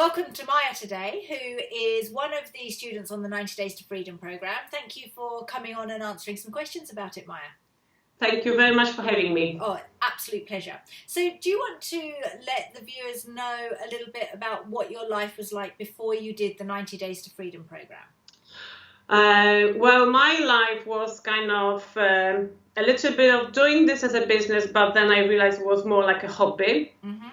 Welcome to Maja today, who is one of the students on the 90 Days to Freedom programme. Thank you for coming on and answering some questions about it, Maja. Thank you very much for having me. Oh, absolute pleasure. So do you want to let the viewers know a little bit about what your life was like before you did the 90 Days to Freedom programme? Well, my life was kind of a little bit of doing this as a business, but then I realized it was more like a hobby. Mm-hmm.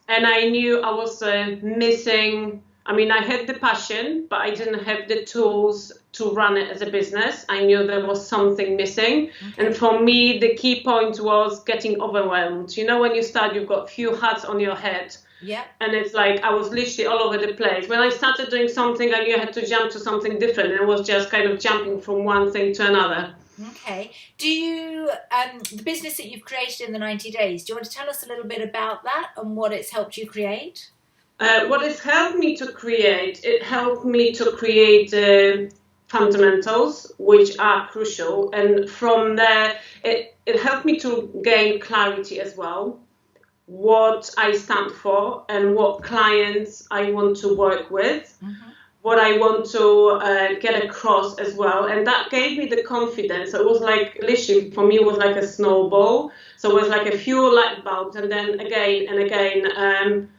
And I knew I was missing, I had the passion, but I didn't have the tools to run it as a business. I knew there was something missing. Okay. And for me, the key point was getting overwhelmed. You know, when you start, you've got a few hats on your head. Yeah. And it's like I was literally all over the place. When I started doing something, I knew I had to jump to something different. And it was just kind of jumping from one thing to another. Okay. Do you, the business that you've created in the 90 days, do you want to tell us a little bit about that and what it's helped you create? What it's helped me to create, it helped me to create fundamentals, which are crucial. And from there, it helped me to gain clarity as well. What I stand for and what clients I want to work with. Mm-hmm. What I want to get across as well. And that gave me the confidence. So it was like, literally, for me, it was like a snowball. So it was like a few light bulbs and then again and again.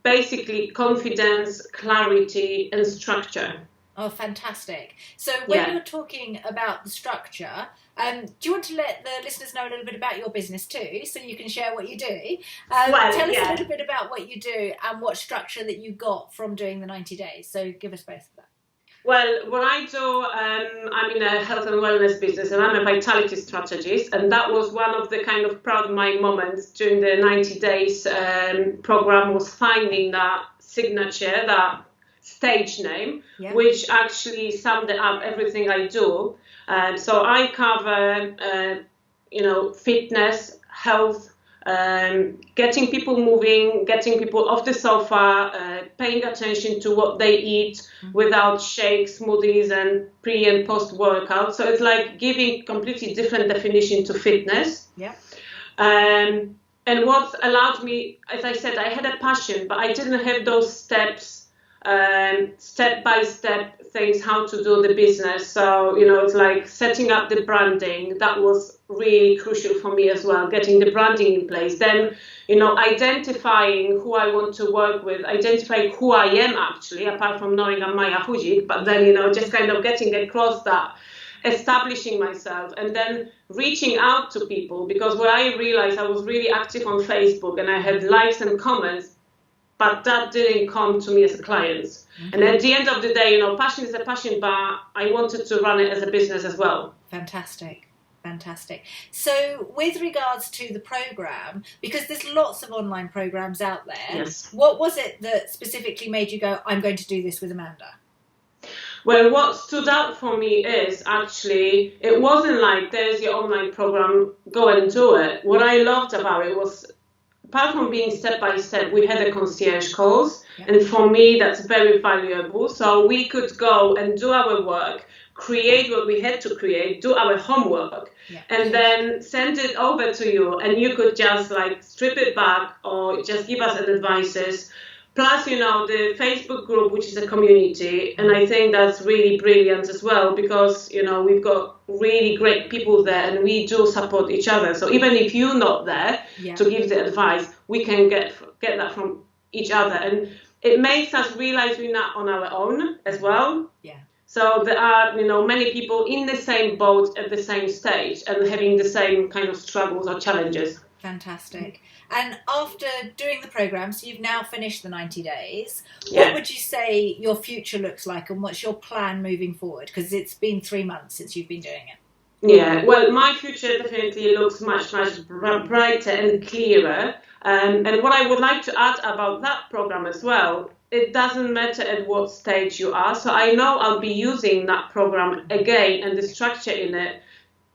Basically confidence, clarity and structure. Oh, fantastic. So when you're talking about the structure, do you want to let the listeners know a little bit about your business too, so you can share what you do? Tell us a little bit about what you do and what structure that you got from doing the 90 days. So give us both of that. Well, what I do, I'm in a health and wellness business and I'm a vitality strategist. And that was one of the kind of proud of my moments during the 90 days program, was finding that signature, that stage name, which actually summed up everything I do. So I cover, fitness, health, getting people moving, getting people off the sofa, paying attention to what they eat without shakes, smoothies, and pre and post workout. So it's like giving completely different definition to fitness. Yeah. And what allowed me, as I said, I had a passion, but I didn't have those steps, step-by-step things, how to do the business. So, it's like setting up the branding. That was really crucial for me as well, getting the branding in place. Then, identifying who I want to work with, identifying who I am actually, apart from knowing I'm Maja Chudzick, but then, just kind of getting across that, establishing myself, and then reaching out to people. Because what I realized, I was really active on Facebook and I had likes and comments, but that didn't come to me as a client. Mm-hmm. And at the end of the day, passion is a passion, but I wanted to run it as a business as well. Fantastic. So with regards to the program, because there's lots of online programs out there, yes. What was it that specifically made you go, I'm going to do this with Amanda? Well, what stood out for me is actually, it wasn't like there's your online program, go and do it. What I loved about it was, apart from being step-by-step, we had a concierge course. Yeah. And for me, that's very valuable. So we could go and do our work, create what we had to create, do our homework, and then send it over to you. And you could just like strip it back or just give us advices. Plus, the Facebook group, which is a community. And I think that's really brilliant as well, because, we've got really great people there and we do support each other. So even if you're not there to give the advice, we can get that from each other. And it makes us realize we're not on our own as well. Yeah. So there are, many people in the same boat at the same stage and having the same kind of struggles or challenges. Fantastic. And after doing the program, so you've now finished the 90 days, what would you say your future looks like and what's your plan moving forward? Because it's been 3 months since you've been doing it. Yeah, well, my future definitely looks much, much brighter and clearer. And what I would like to add about that program as well, it doesn't matter at what stage you are. So I know I'll be using that program again and the structure in it,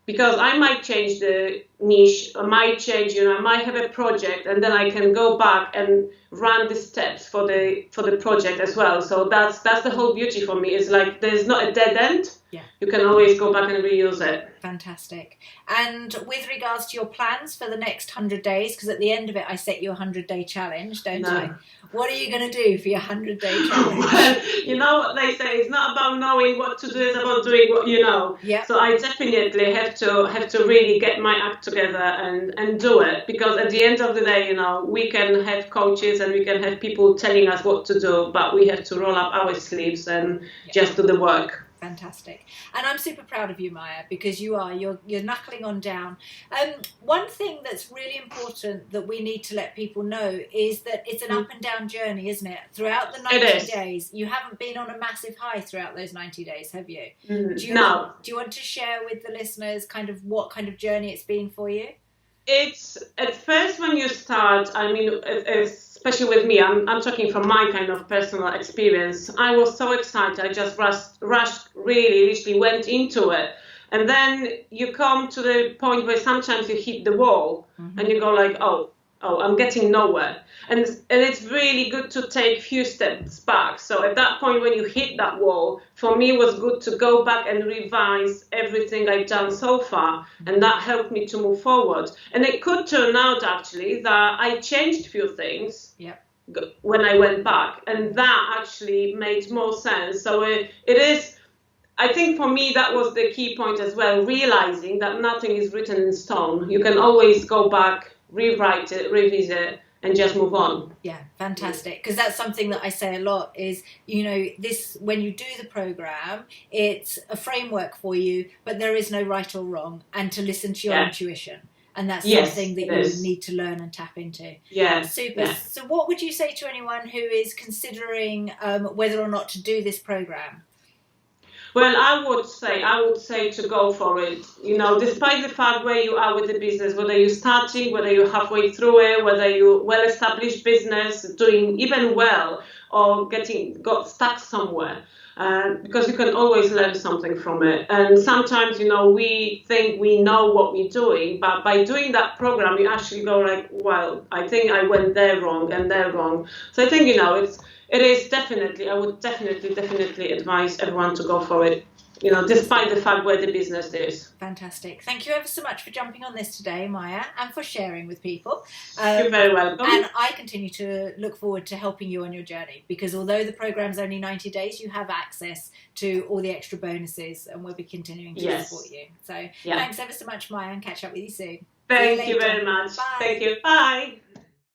because I might change the niche, I might change, I might have a project, and then I can go back and run the steps for the project as well. So that's the whole beauty for me, is like there's not a dead end. Yeah. You can always go back and reuse it. Fantastic. And with regards to your plans for the next 100 days, because at the end of it I set you a 100-day challenge, don't I? What are you going to do for your 100-day challenge? Well, you know what they say, it's not about knowing what to do, it's about doing what you know. Yeah. So I definitely have to really get my act together and do it, because at the end of the day, we can have coaches and we can have people telling us what to do, but we have to roll up our sleeves and just do the work. Fantastic. And I'm super proud of you, Maja, because you're knuckling on down. One thing that's really important that we need to let people know is that it's an up and down journey, isn't it? Throughout the 90 days, you haven't been on a massive high throughout those 90 days, have you? No. Do you want to share with the listeners kind of what kind of journey it's been for you? It's at first when you start, I mean, especially with me, I'm talking from my kind of personal experience. I was so excited. I just rushed, really, literally went into it. And then you come to the point where sometimes you hit the wall and you go like, oh, I'm getting nowhere. And it's really good to take a few steps back. So at that point when you hit that wall, for me it was good to go back and revise everything I've done so far. And that helped me to move forward. And it could turn out actually that I changed a few things when I went back. And that actually made more sense. So it is, I think for me that was the key point as well, realizing that nothing is written in stone. You can always go back, rewrite it, revisit, and just move on. Yeah, fantastic. Because that's something that I say a lot is, this, when you do the program, it's a framework for you, but there is no right or wrong, and to listen to your intuition. And that's something that you need to learn and tap into. Yeah. Super. Yeah. So what would you say to anyone who is considering whether or not to do this program? Well, I would say to go for it. Despite the fact where you are with the business, whether you're starting, whether you're halfway through it, whether you're well-established business, doing even well, or got stuck somewhere, because you can always learn something from it. And sometimes, we think we know what we're doing, but by doing that program, you actually go like, well, I think I went there wrong and there wrong. So I think, it is definitely, I would definitely advise everyone to go for it, despite the fact where the business is. Fantastic. Thank you ever so much for jumping on this today, Maja, and for sharing with people. You're very welcome. And I continue to look forward to helping you on your journey, because although the program's only 90 days, you have access to all the extra bonuses, and we'll be continuing to support you. So thanks ever so much, Maja, and catch up with you soon. Thank you very much. Bye. Thank you. Bye.